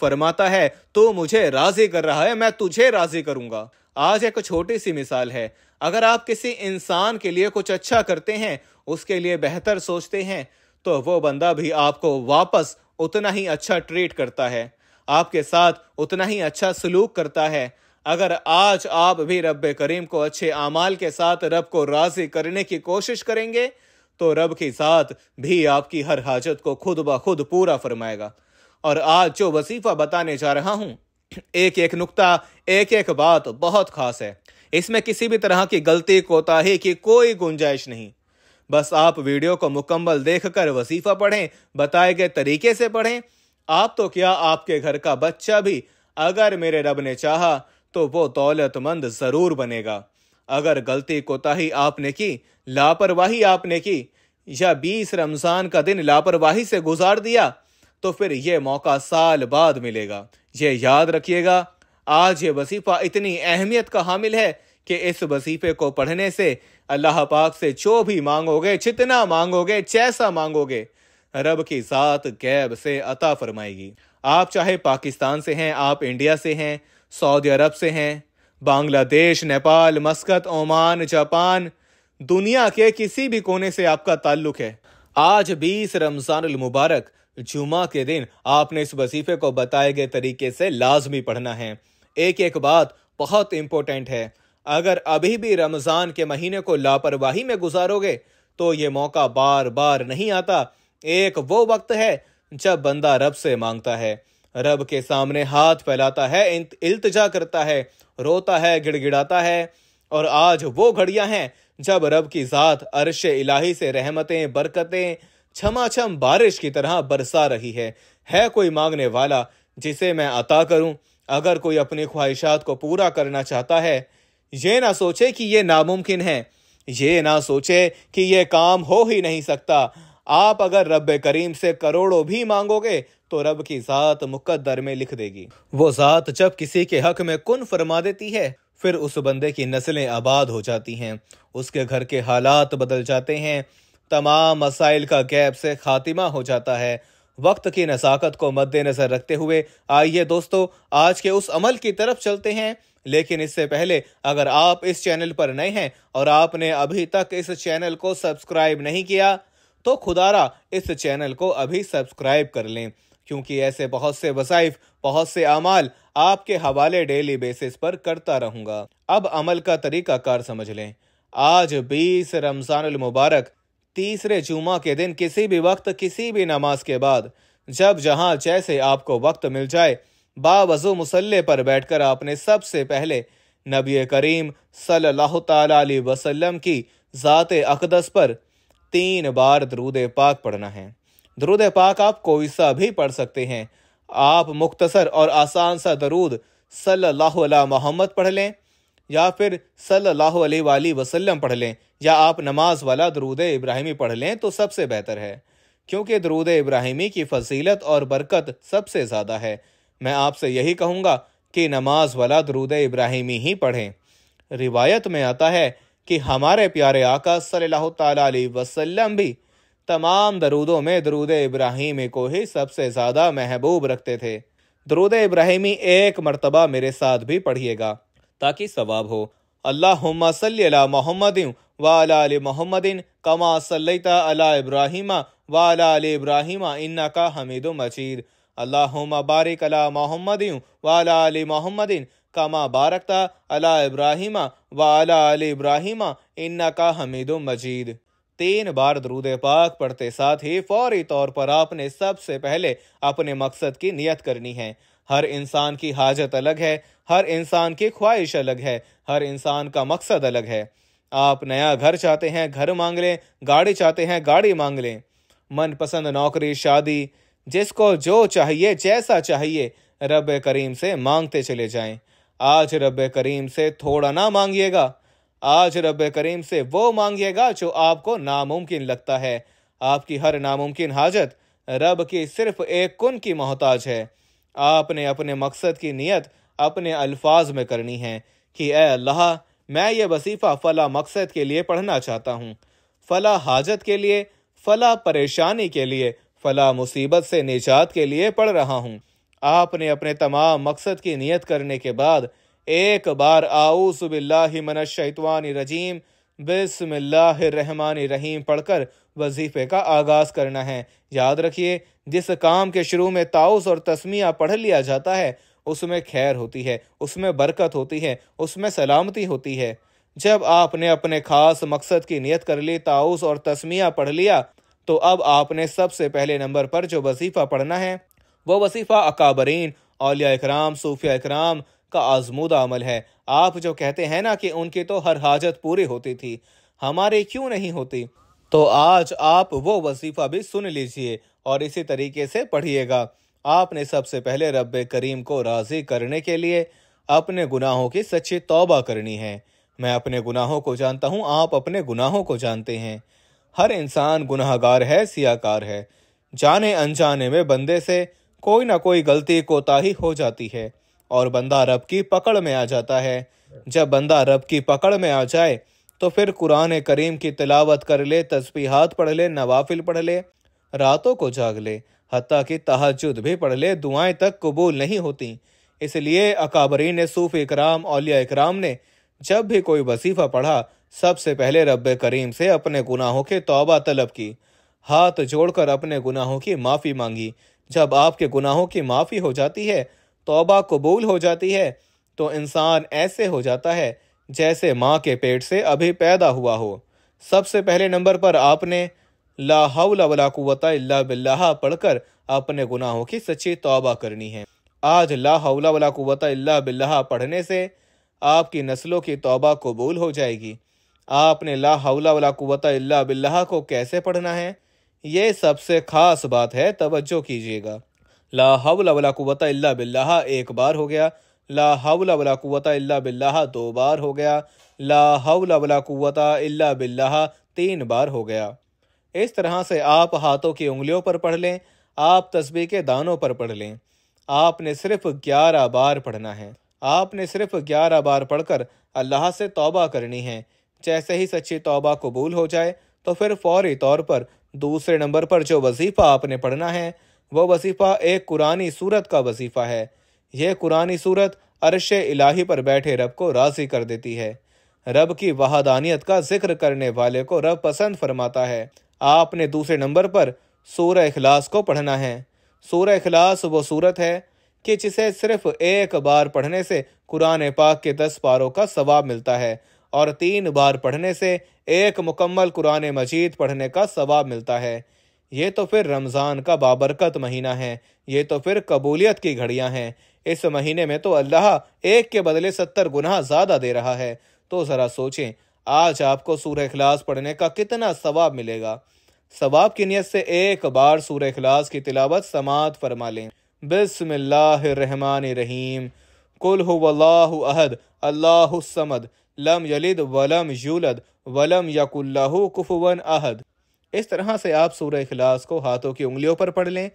فرماتا ہے تو مجھے راضی کر رہا ہے، میں تجھے راضی کروں گا۔ آج ایک چھوٹی سی مثال ہے، اگر آپ کسی انسان کے لیے کچھ اچھا کرتے ہیں، اس کے لیے بہتر سوچتے ہیں، تو وہ بندہ بھی آپ کو واپس اتنا ہی اچھا ٹریٹ کرتا ہے، آپ کے ساتھ اتنا ہی اچھا سلوک کرتا ہے۔ اگر آج آپ بھی رب کریم کو اچھے اعمال کے ساتھ رب کو راضی کرنے کی کوشش کریں گے تو رب کی ذات بھی آپ کی ہر حاجت کو خود بخود پورا فرمائے گا۔ اور آج جو وظیفہ بتانے جا رہا ہوں، ایک ایک نقطہ، ایک ایک بات بہت خاص ہے، اس میں کسی بھی طرح کی غلطی کوتاہی کی کوئی گنجائش نہیں۔ بس آپ ویڈیو کو مکمل دیکھ کر وظیفہ پڑھیں، بتائے گئے طریقے سے پڑھیں۔ آپ تو کیا، آپ کے گھر کا بچہ بھی اگر میرے رب نے چاہا تو وہ دولت مند ضرور بنے گا۔ اگر غلطی کوتاہی آپ نے کی، لاپرواہی آپ نے کی، یا 20 رمضان کا دن لاپرواہی سے گزار دیا، تو پھر یہ موقع سال بعد ملے گا۔ یہ یاد رکھیے گا، آج یہ وظیفہ اتنی اہمیت کا حامل ہے کہ اس وظیفے کو پڑھنے سے اللہ پاک سے جو بھی مانگو گے، جتنا مانگو گے، جیسا مانگو گے، رب کی ذات غیب سے عطا فرمائے گی۔ آپ چاہے پاکستان سے ہیں، آپ انڈیا سے ہیں، سعودی عرب سے ہیں، بنگلہ دیش، نیپال، مسقط، عمان، جاپان، دنیا کے کسی بھی کونے سے آپ کا تعلق ہے، آج 20 رمضان المبارک جمعہ کے دن آپ نے اس وظیفے کو بتائے گئے طریقے سے لازمی پڑھنا ہے۔ ایک ایک بات بہت امپورٹنٹ ہے، اگر ابھی بھی رمضان کے مہینے کو لاپرواہی میں گزارو گے تو یہ موقع بار بار نہیں آتا۔ ایک وہ وقت ہے جب بندہ رب سے مانگتا ہے، رب کے سامنے ہاتھ پھیلاتا ہے، التجا کرتا ہے، روتا ہے، گڑ گڑاتا ہے۔ اور آج وہ گھڑیاں ہیں جب رب کی ذات عرش الہی سے رحمتیں، برکتیں چھما چھم بارش کی طرح برسا رہی ہے کوئی مانگنے والا جسے میں عطا کروں؟ اگر کوئی اپنی خواہشات کو پورا کرنا چاہتا ہے، یہ نہ سوچے کہ یہ ناممکن ہے، یہ نہ سوچے کہ یہ کام ہو ہی نہیں سکتا۔ آپ اگر رب کریم سے کروڑوں بھی مانگو گے تو رب کی ذات مقدر میں لکھ دے گی۔ وہ ذات جب کسی کے حق میں کن فرما دیتی ہے، پھر اس بندے کی نسلیں آباد ہو جاتی ہیں، اس کے گھر کے حالات بدل جاتے ہیں، تمام مسائل کا غیب سے خاتمہ ہو جاتا ہے۔ وقت کی نزاکت کو مد نظر رکھتے ہوئے آئیے دوستو آج کے اس عمل کی طرف چلتے ہیں، لیکن اس سے پہلے اگر آپ اس چینل پر نئے ہیں اور آپ نے ابھی تک اس چینل کو سبسکرائب نہیں کیا تو خدارا اس چینل کو ابھی سبسکرائب کر لیں، کیونکہ ایسے بہت سے وظائف، بہت سے اعمال آپ کے حوالے ڈیلی بیسس پر کرتا رہوں گا۔ اب عمل کا طریقہ کار سمجھ لیں۔ آج 20 رمضان المبارک تیسرے جمعہ کے دن کسی بھی وقت، کسی بھی نماز کے بعد، جب جہاں جیسے آپ کو وقت مل جائے، باوضو مصلی پر بیٹھ کر آپ نے سب سے پہلے نبی کریم صلی اللہ تعالی علیہ وسلم کی ذات اقدس پر 3 بار درود پاک پڑھنا ہے۔ درود پاک آپ کوئی سا بھی پڑھ سکتے ہیں، آپ مختصر اور آسان سا درود صلی اللہ علیہ محمد پڑھ لیں، یا پھر صلی اللہ علیہ وآلہ وسلم پڑھ لیں، یا آپ نماز والا درود ابراہیمی پڑھ لیں تو سب سے بہتر ہے، کیونکہ درود ابراہیمی کی فضیلت اور برکت سب سے زیادہ ہے۔ میں آپ سے یہی کہوں گا کہ نماز والا درود ابراہیمی ہی پڑھیں۔ روایت میں آتا ہے کہ ہمارے پیارے آقا صلی اللہ تعالی علیہ وسلم بھی تمام درودوں میں درود ابراہیمی کو ہی سب سے زیادہ محبوب رکھتے تھے۔ درود ابراہیمی ایک مرتبہ میرے ساتھ بھی پڑھیے گا تاکہ ثواب ہو۔ اللہم صلی علی محمد وعلی آل محمد کما صلیت علی ابراہیم وعلی آل ابراہیم انک حمید مجید۔ اللہم بارک علی محمد وعلی آل محمد کما بارکت علی ابراہیم وعلی آل ابراہیم انک حمید مجید۔ 3 بار درود پاک پڑھتے ساتھ ہی فوری طور پر آپ نے سب سے پہلے اپنے مقصد کی نیت کرنی ہے۔ ہر انسان کی حاجت الگ ہے، ہر انسان کی خواہش الگ ہے، ہر انسان کا مقصد الگ ہے۔ آپ نیا گھر چاہتے ہیں، گھر مانگ لیں، گاڑی چاہتے ہیں، گاڑی مانگ لیں، من پسند نوکری، شادی، جس کو جو چاہیے، جیسا چاہیے، رب کریم سے مانگتے چلے جائیں۔ آج رب کریم سے تھوڑا نہ مانگیے گا، آج رب کریم سے وہ مانگیے گا جو آپ کو ناممکن لگتا ہے۔ آپ کی ہر ناممکن حاجت رب کی صرف ایک کن کی محتاج ہے۔ آپ نے اپنے مقصد کی نیت اپنے الفاظ میں کرنی ہے کہ اے اللہ، میں یہ وظیفہ فلاں مقصد کے لیے پڑھنا چاہتا ہوں، فلاں حاجت کے لیے، فلاں پریشانی کے لیے، فلاں مصیبت سے نجات کے لیے پڑھ رہا ہوں۔ آپ نے اپنے تمام مقصد کی نیت کرنے کے بعد ایک بار اعوذ باللہ من الشیطان الرجیم بسم اللہ الرحمن الرحیم پڑھ کر وظیفے کا آغاز کرنا ہے۔ یاد رکھیے، جس کام کے شروع میں تعوذ اور تسمیہ پڑھ لیا جاتا ہے اس میں خیر ہوتی ہے، اس میں برکت ہوتی ہے، اس میں سلامتی ہوتی ہے۔ جب آپ نے اپنے خاص مقصد کی نیت کر لی، تعوذ اور تسمیہ پڑھ لیا، تو اب آپ نے سب سے پہلے نمبر پر جو وظیفہ پڑھنا ہے وہ وظیفہ اکابرین، اولیاء اکرام، صوفیاء اکرام کا آزمودہ عمل ہے۔ آپ جو کہتے ہیں نا کہ ان کی تو ہر حاجت پوری ہوتی تھی، ہماری کیوں نہیں ہوتی؟ تو آج آپ وہ وظیفہ بھی سن لیجئے اور اسی طریقے سے پڑھیے گا۔ آپ نے سب سے پہلے رب کریم کو راضی کرنے کے لیے اپنے گناہوں کی سچی توبہ کرنی ہے۔ میں اپنے گناہوں کو جانتا ہوں، آپ اپنے گناہوں کو جانتے ہیں۔ ہر انسان گناہگار ہے، سیاہکار ہے۔ جانے انجانے میں بندے سے کوئی نہ کوئی غلطی کوتاہی ہو جاتی ہے اور بندہ رب کی پکڑ میں آ جاتا ہے۔ جب بندہ رب کی پکڑ میں آ جائے تو پھر قرآن کریم کی تلاوت کر لے، تسبیحات پڑھ لے، نوافل پڑھ لے، راتوں کو جاگ لے، حتیٰ کہ تہجد بھی پڑھ لے، دعائیں تک قبول نہیں ہوتی۔ اس لیے اکابرین صوفی اکرام، اولیاء اکرام نے جب بھی کوئی وظیفہ پڑھا سب سے پہلے رب کریم سے اپنے گناہوں کے توبہ طلب کی، ہاتھ جوڑ کر اپنے گناہوں کی معافی مانگی۔ جب آپ کے گناہوں کی معافی ہو جاتی ہے، توبہ قبول ہو جاتی ہے، تو انسان ایسے ہو جاتا ہے جیسے ماں کے پیٹ سے ابھی پیدا ہوا ہو۔ سب سے پہلے نمبر پر آپ نے لا حول ولا قوت الا باللہ پڑھ کر اپنے گناہوں کی سچی توبہ کرنی ہے۔ آج لا حول ولا قوت الا باللہ پڑھنے سے آپ کی نسلوں کی توبہ قبول ہو جائے گی۔ آپ نے لا حول ولا قوت الا باللہ کو کیسے پڑھنا ہے، یہ سب سے خاص بات ہے، توجہ کیجیے گا۔ لا حول ولا قوت الا باللہ ایک بار ہو گیا، لا حول ولا قوت الا باللہ دو بار ہو گیا، لا حول ولا قوت الا باللہ تین بار ہو گیا۔ اس طرح سے آپ ہاتھوں کی انگلیوں پر پڑھ لیں، آپ تسبیح کے دانوں پر پڑھ لیں۔ آپ نے صرف 11 بار پڑھنا ہے۔ آپ نے صرف 11 بار پڑھ کر اللہ سے توبہ کرنی ہے۔ جیسے ہی سچی توبہ قبول ہو جائے تو پھر فوری طور پر دوسرے نمبر پر جو وظیفہ آپ نے پڑھنا ہے وہ وظیفہ ایک قرآنی سورت کا وظیفہ ہے۔ یہ قرآنی سورت عرش الہی پر بیٹھے رب کو راضی کر دیتی ہے۔ رب کی وحدانیت کا ذکر کرنے والے کو رب پسند فرماتا ہے۔ آپ نے دوسرے نمبر پر سورہ اخلاص کو پڑھنا ہے۔ سورہ اخلاص وہ سورت ہے کہ جسے صرف ایک بار پڑھنے سے قرآن پاک کے 10 پاروں کا ثواب ملتا ہے اور 3 بار پڑھنے سے ایک مکمل قرآن مجید پڑھنے کا ثواب ملتا ہے۔ یہ تو پھر رمضان کا بابرکت مہینہ ہے، یہ تو پھر قبولیت کی گھڑیاں ہیں۔ اس مہینے میں تو اللہ ایک کے بدلے 70 گناہ زیادہ دے رہا ہے۔ تو ذرا سوچیں، آج آپ کو سورہ اخلاص پڑھنے کا کتنا ثواب ملے گا۔ ثواب کی نیت سے ایک بار سورہ اخلاص کی تلاوت سماعت فرما لیں۔ بسم اللہ الرحمن الرحیم، قل هو اللہ احد اللہ الصمد لم یلد ولم یولد ولم یکن لہ کفوا احد۔ اس طرح سے آپ سورہ اخلاص کو ہاتھوں کی انگلیوں پر پڑھ لیں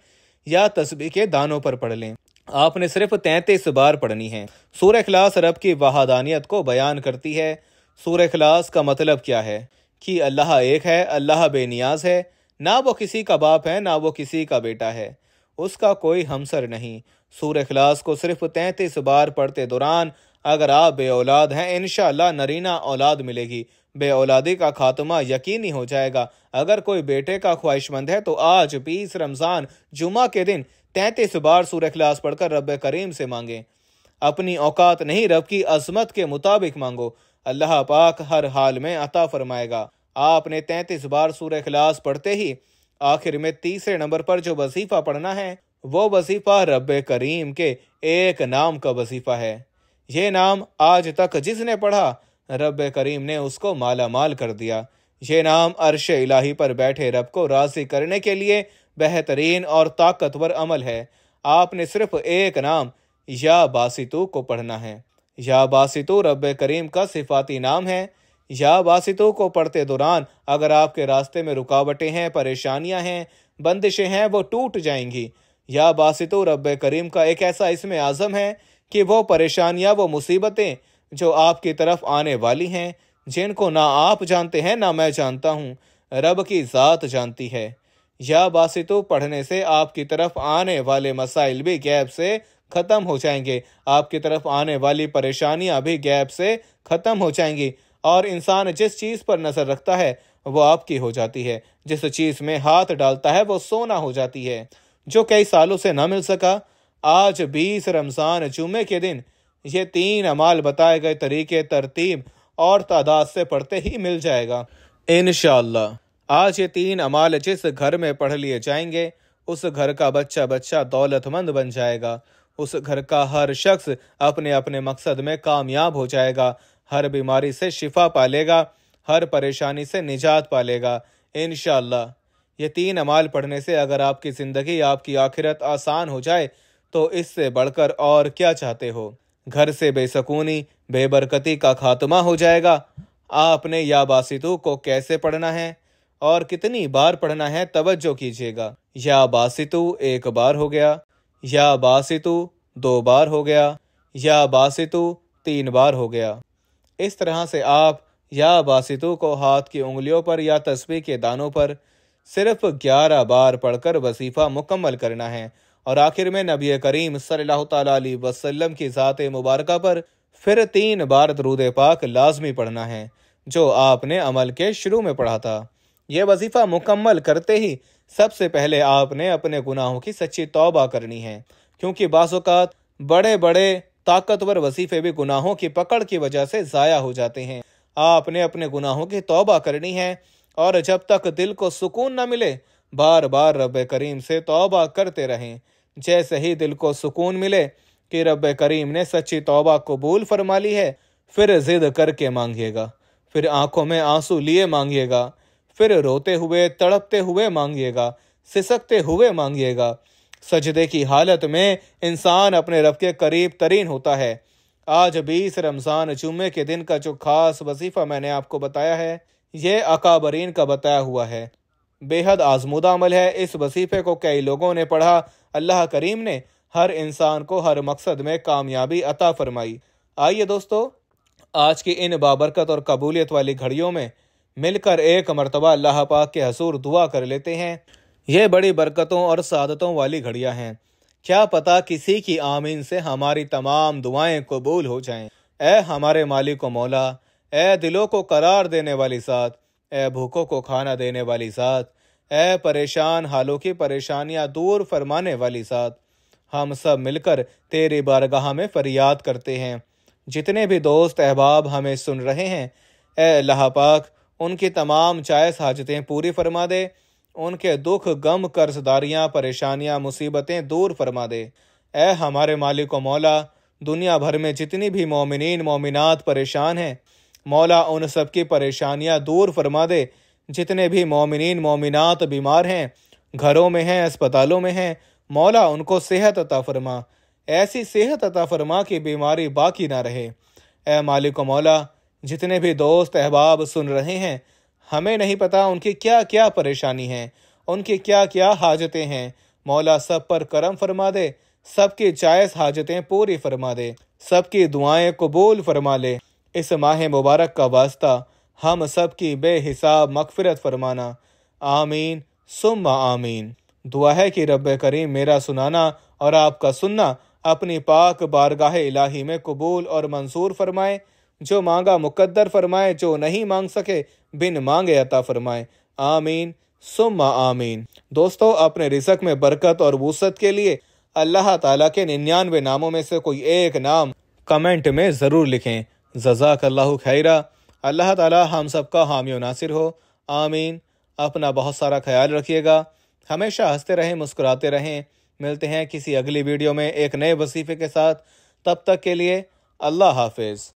یا تسبیح کے دانوں پر پڑھ لیں۔ آپ نے صرف 33 بار پڑھنی ہے۔ سورہ اخلاص رب کی وحدانیت کو بیان کرتی ہے۔ سورہ اخلاص کا مطلب کیا ہے؟ کہ اللہ ایک ہے، اللہ بے نیاز ہے، نہ وہ کسی کا باپ ہے، نہ وہ کسی کا بیٹا ہے، اس کا کوئی ہمسر نہیں۔ سورہ اخلاص کو صرف 33 بار پڑھتے دوران اگر آپ بے اولاد ہیں، انشاءاللہ نرینہ اولاد ملے گی، بے اولادی کا خاتمہ یقینی ہو جائے گا۔ اگر کوئی بیٹے کا خواہش مند ہے تو آج 20 رمضان جمعہ کے دن 33 بار سورہ اخلاص پڑھ کر رب کریم سے مانگیں۔ اپنی اوقات نہیں، رب کی عظمت کے مطابق مانگو، اللہ پاک ہر حال میں عطا فرمائے گا۔ آپ نے 33 بار سورہ اخلاص پڑھتے ہی آخر میں تیسرے نمبر پر جو وظیفہ پڑھنا ہے وہ وظیفہ رب کریم کے ایک نام کا وظیفہ ہے۔ یہ نام آج تک جس نے پڑھا رب کریم نے اس کو مالا مال کر دیا۔ یہ نام عرش الہی پر بیٹھے رب کو راضی کرنے کے لیے بہترین اور طاقتور عمل ہے۔ آپ نے صرف ایک نام یا باسطو کو پڑھنا ہے۔ یا باسطو رب کریم کا صفاتی نام ہے۔ یا باسطو کو پڑھتے دوران اگر آپ کے راستے میں رکاوٹیں ہیں، پریشانیاں ہیں، بندشیں ہیں، وہ ٹوٹ جائیں گی۔ یا باسطو رب کریم کا ایک ایسا اسم اعظم ہے کہ وہ پریشانیاں، وہ مصیبتیں جو آپ کی طرف آنے والی ہیں، جن کو نہ آپ جانتے ہیں نہ میں جانتا ہوں، رب کی ذات جانتی ہے۔ یا باسطو پڑھنے سے آپ کی طرف آنے والے مسائل بھی غیب سے ختم ہو جائیں گے، آپ کی طرف آنے والی پریشانیاں بھی غیب سے ختم ہو جائیں گی، اور انسان جس چیز پر نظر رکھتا ہے وہ آپ کی ہو جاتی ہے، جس چیز میں ہاتھ ڈالتا ہے وہ سونا ہو جاتی ہے۔ جو کئی سالوں سے نہ مل سکا، آج 20 رمضان جمعے کے دن یہ 3 اعمال بتائے گئے طریقے، ترتیب اور تعداد سے پڑھتے ہی مل جائے گا انشاءاللہ۔ آج یہ 3 اعمال جس گھر میں پڑھ لیے جائیں گے، اس گھر کا بچہ دولت مند بن جائے گا، اس گھر کا ہر شخص اپنے اپنے مقصد میں کامیاب ہو جائے گا، ہر بیماری سے شفا پالے گا، ہر پریشانی سے نجات پالے گا انشاءاللہ۔ یہ 3 اعمال پڑھنے سے اگر آپ کی زندگی، آپ کی آخرت آسان ہو جائے تو اس سے بڑھ کر اور کیا چاہتے ہو؟ گھر سے بے سکونی، بے برکتی کا خاتمہ ہو جائے گا۔ آپ نے یا باسطو کو کیسے پڑھنا ہے اور کتنی بار پڑھنا ہے، توجہ کیجیے گا۔ یا باسطو 1 بار ہو گیا، یا باسطو 2 بار ہو گیا، یا باسطو 3 بار ہو گیا۔ اس طرح سے آپ یا باسطو کو ہاتھ کی انگلیوں پر یا تسبیح کے دانوں پر صرف 11 بار پڑھ کر وظیفہ مکمل کرنا ہے، اور آخر میں نبی کریم صلی اللہ تعالیٰ علیہ وسلم کی ذات مبارکہ پر پھر 3 بار درود پاک لازمی پڑھنا ہے، جو آپ نے عمل کے شروع میں پڑھا تھا۔ یہ وظیفہ مکمل کرتے ہی سب سے پہلے آپ نے اپنے گناہوں کی سچی توبہ کرنی ہے، کیونکہ بعض اوقات بڑے بڑے طاقتور وظیفے بھی گناہوں کی پکڑ کی وجہ سے ضائع ہو جاتے ہیں۔ آپ نے اپنے گناہوں کی توبہ کرنی ہے، اور جب تک دل کو سکون نہ ملے بار بار رب کریم سے توبہ کرتے رہیں۔ جیسے ہی دل کو سکون ملے کہ رب کریم نے سچی توبہ قبول فرما لی ہے، پھر ضد کر کے مانگیے گا، پھر آنکھوں میں آنسو لیے مانگیے گا، پھر روتے ہوئے، تڑپتے ہوئے مانگیے گا، سسکتے ہوئے مانگیے گا۔ سجدے کی حالت میں انسان اپنے رب کے قریب ترین ہوتا ہے۔ آج 20 رمضان جمعے کے دن کا جو خاص وظیفہ میں نے آپ کو بتایا ہے، یہ اکابرین کا بتایا ہوا ہے، بے حد آزمودہ عمل ہے۔ اس وظیفے کو کئی لوگوں نے پڑھا، اللہ کریم نے ہر انسان کو ہر مقصد میں کامیابی عطا فرمائی۔ آئیے دوستو، آج کی ان بابرکت اور قبولیت والی گھڑیوں میں مل کر ایک مرتبہ اللہ پاک کے حضور دعا کر لیتے ہیں۔ یہ بڑی برکتوں اور سعادتوں والی گھڑیاں ہیں، کیا پتہ کسی کی آمین سے ہماری تمام دعائیں قبول ہو جائیں۔ اے ہمارے مالک و مولا، اے دلوں کو قرار دینے والی ذات، اے بھوکوں کو کھانا دینے والی ذات، اے پریشان حالوں کی پریشانیاں دور فرمانے والی ذات، ہم سب مل کر تیری بارگاہ میں فریاد کرتے ہیں۔ جتنے بھی دوست احباب ہمیں سن رہے ہیں، اے اللہ پاک ان کی تمام جائز حاجتیں پوری فرما دے، ان کے دکھ، غم، قرض داریاں، پریشانیاں، مصیبتیں دور فرما دے۔ اے ہمارے مالک و مولا، دنیا بھر میں جتنی بھی مومنین مومنات پریشان ہیں، مولا ان سب کی پریشانیاں دور فرما دے۔ جتنے بھی مومنین مومنات بیمار ہیں، گھروں میں ہیں، اسپتالوں میں ہیں، مولا ان کو صحت عطا فرما، ایسی صحت عطا فرما کہ بیماری باقی نہ رہے۔ اے مالک و مولا، جتنے بھی دوست احباب سن رہے ہیں، ہمیں نہیں پتا ان کی کیا کیا پریشانی ہیں، ان کی کیا کیا حاجتیں ہیں، مولا سب پر کرم فرما دے، سب کی جائز حاجتیں پوری فرما دے، سب کی دعائیں قبول فرما لے۔ اس ماہ مبارک کا واسطہ ہم سب کی بے حساب مغفرت فرمانا، آمین ثم آمین۔ دعا ہے کہ رب کریم میرا سنانا اور آپ کا سننا اپنی پاک بارگاہ الہی میں قبول اور منظور فرمائے، جو مانگا مقدر فرمائے، جو نہیں مانگ سکے بن مانگے عطا فرمائے، آمین ثم آمین۔ دوستو، اپنے رزق میں برکت اور وسعت کے لیے اللہ تعالیٰ کے 99 ناموں میں سے کوئی ایک نام کمنٹ میں ضرور لکھیں۔ جزاک اللہ خیرہ۔ اللہ تعالیٰ ہم سب کا حامی و ناصر ہو، آمین۔ اپنا بہت سارا خیال رکھیے گا، ہمیشہ ہنستے رہیں، مسکراتے رہیں۔ ملتے ہیں کسی اگلی ویڈیو میں ایک نئے وظیفے کے ساتھ، تب تک کے لیے اللہ حافظ۔